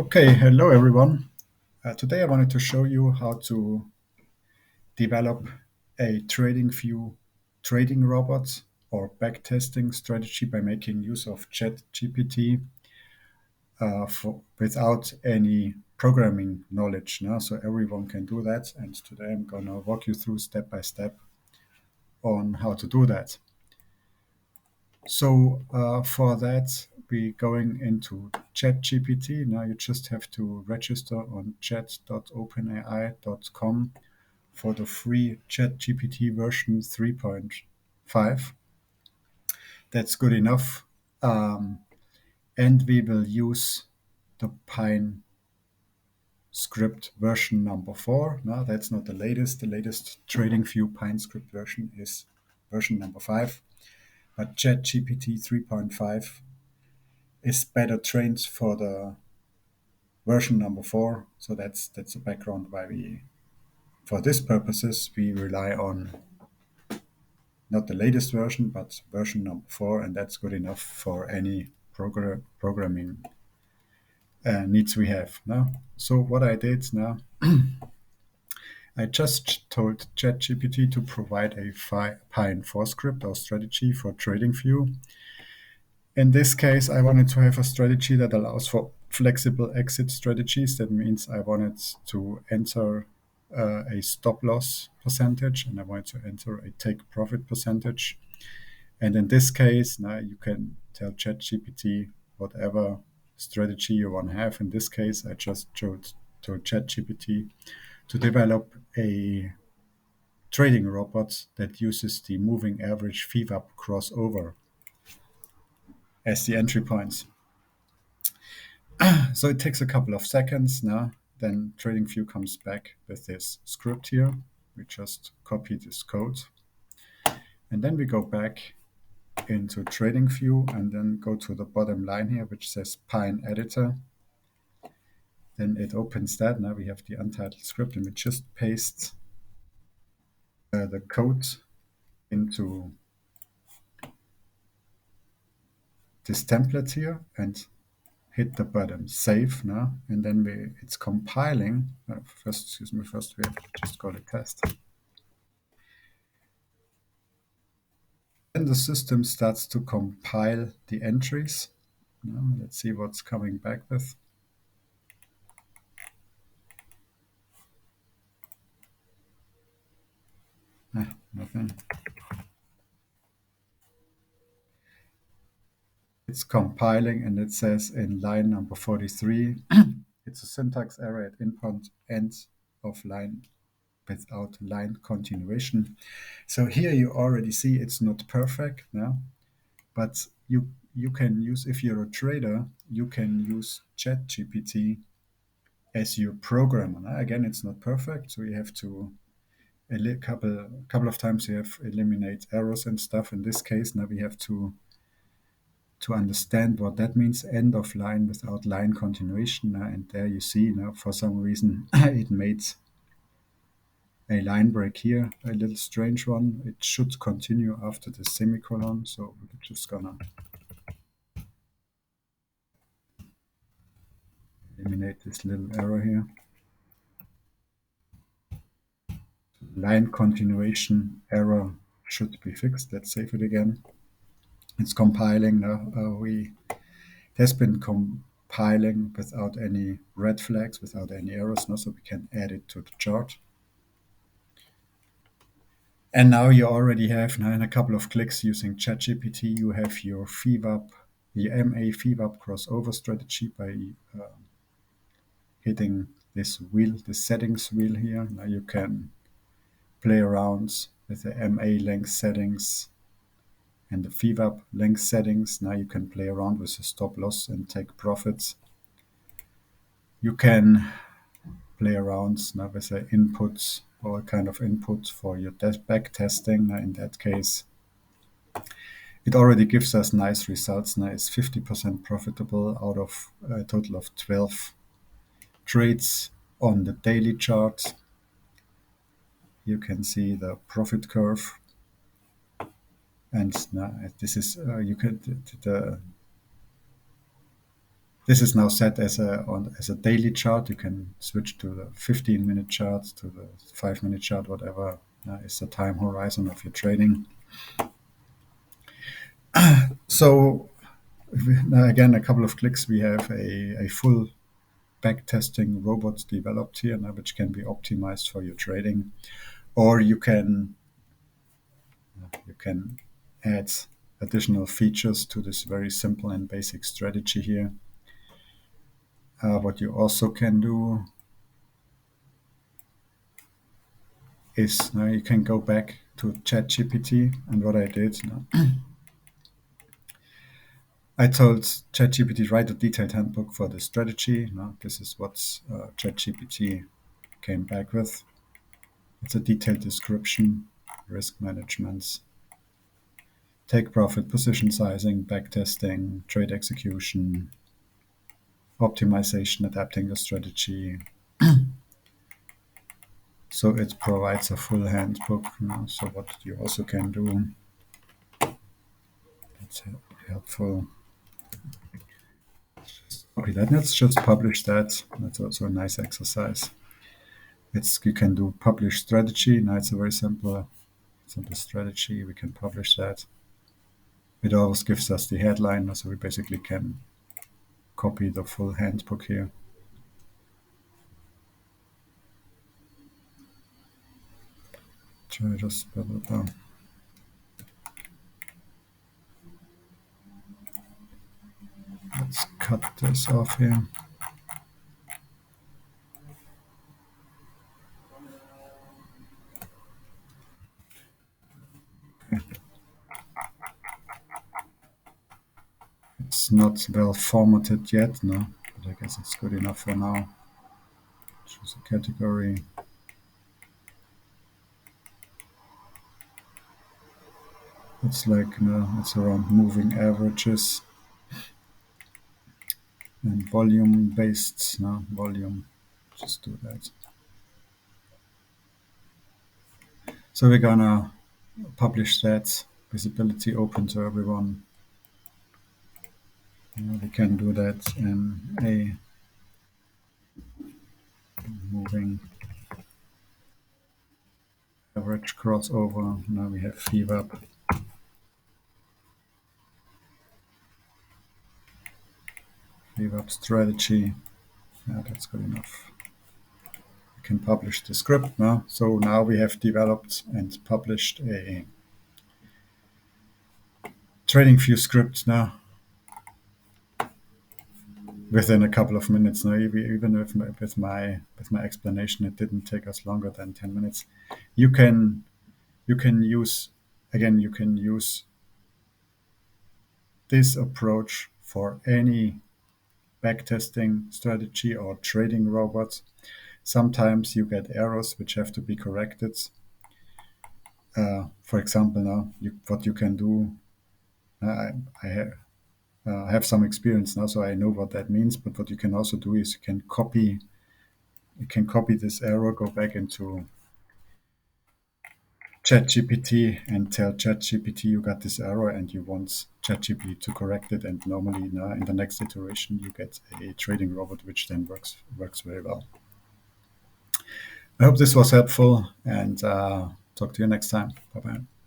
Okay, hello everyone. Today I wanted to show you how to develop a trading view trading robot or backtesting strategy by making use of ChatGPT without any programming knowledge. No? So everyone can do that. And today I'm going to walk you through step by step on how to do that. So for that, we going into ChatGPT. Now you just have to register on chat.openai.com for the free ChatGPT version 3.5. That's good enough. And we will use the Pine script version number 4. No, that's not the latest. The latest TradingView Pine script version is version number 5. But ChatGPT 3.5 is better trained for the version number 4. So that's the background why for this purposes, we rely on not the latest version, but version number 4, and that's good enough for any programming needs we have. Now, so what I did now, I just told ChatGPT to provide a Pine 4 script or strategy for TradingView. In this case, I wanted to have a strategy that allows for flexible exit strategies. That means I wanted to enter a stop loss percentage and I wanted to enter a take profit percentage. And in this case, now you can tell ChatGPT whatever strategy you want to have. In this case, I just told ChatGPT to develop a trading robot that uses the moving average VWAP crossover as the entry points. So it takes a couple of seconds now. Then TradingView comes back with this script here. We just copy this code. And then we go back into TradingView and then go to the bottom line here, which says Pine Editor. Then it opens that. Now we have the untitled script and we just paste the code into this template here and hit the button save now. And then it's compiling. First we have to just go to test. Then the system starts to compile the entries. Now, let's see what's coming back with. Nothing. It's compiling and it says in line number 43, it's a syntax error at input end of line without line continuation. So here you already see it's not perfect now, but you can use, if you're a trader, you can use ChatGPT as your programmer. Now, again, it's not perfect, so you have to a couple of times you have eliminate errors and stuff. In this case, now we have to understand what that means, end of line without line continuation. And there you see now for some reason it made a line break here, a little strange one. It should continue after the semicolon, so we're just gonna eliminate this little error here. Line continuation error should be fixed. Let's save it again. It's compiling now. It has been compiling without any red flags, without any errors now, so we can add it to the chart. And now you already have, now in a couple of clicks using ChatGPT, you have your VWAP, the MA VWAP crossover strategy by hitting this wheel, the settings wheel here. Now you can play around with the MA length settings and the VWAP length settings. Now you can play around with the stop loss and take profits. You can play around now with the inputs, all kind of inputs for your back testing. Now in that case, it already gives us nice results. Now it's 50% profitable out of a total of 12 trades on the daily chart. You can see the profit curve. And now this is, you can, This is now set as a daily chart. You can switch to the 15-minute chart, to the 5-minute chart, whatever is the time horizon of your trading. So now again, a couple of clicks, we have a full backtesting robot developed here now, which can be optimized for your trading, or you can add additional features to this very simple and basic strategy here. What you also can do is now you can go back to ChatGPT, and what I did now, I told ChatGPT write a detailed handbook for the strategy. Now this is what ChatGPT came back with. It's a detailed description, risk management, take profit, position sizing, backtesting, trade execution, optimization, adapting the strategy. So it provides a full handbook. So what you also can do, it's helpful. Okay, let's just publish that. That's also a nice exercise. You can do publish strategy. Now it's a very simple strategy. We can publish that. It always gives us the headline, so we basically can copy the full handbook here. Try just blah, blah, blah. Let's cut this off here. It's not well formatted yet, no, but I guess it's good enough for now. Choose a category. It's like, it's around moving averages and volume based, volume. Just do that. So we're gonna publish that, visibility open to everyone. We can do that in a moving average crossover. Now we have VWAP. VWAP strategy. Yeah, that's good enough. We can publish the script now. So now we have developed and published a TradingView script now within a couple of minutes. Now, even with my explanation, it didn't take us longer than 10 minutes. You can use this approach for any backtesting strategy or trading robots. Sometimes you get errors which have to be corrected. For example, now what you can do, I have some experience now, so I know what that means. But what you can also do is you can copy this error, go back into ChatGPT and tell ChatGPT you got this error and you want ChatGPT to correct it. And normally now in the next iteration you get a trading robot which then works very well. I hope this was helpful, and talk to you next time. Bye bye.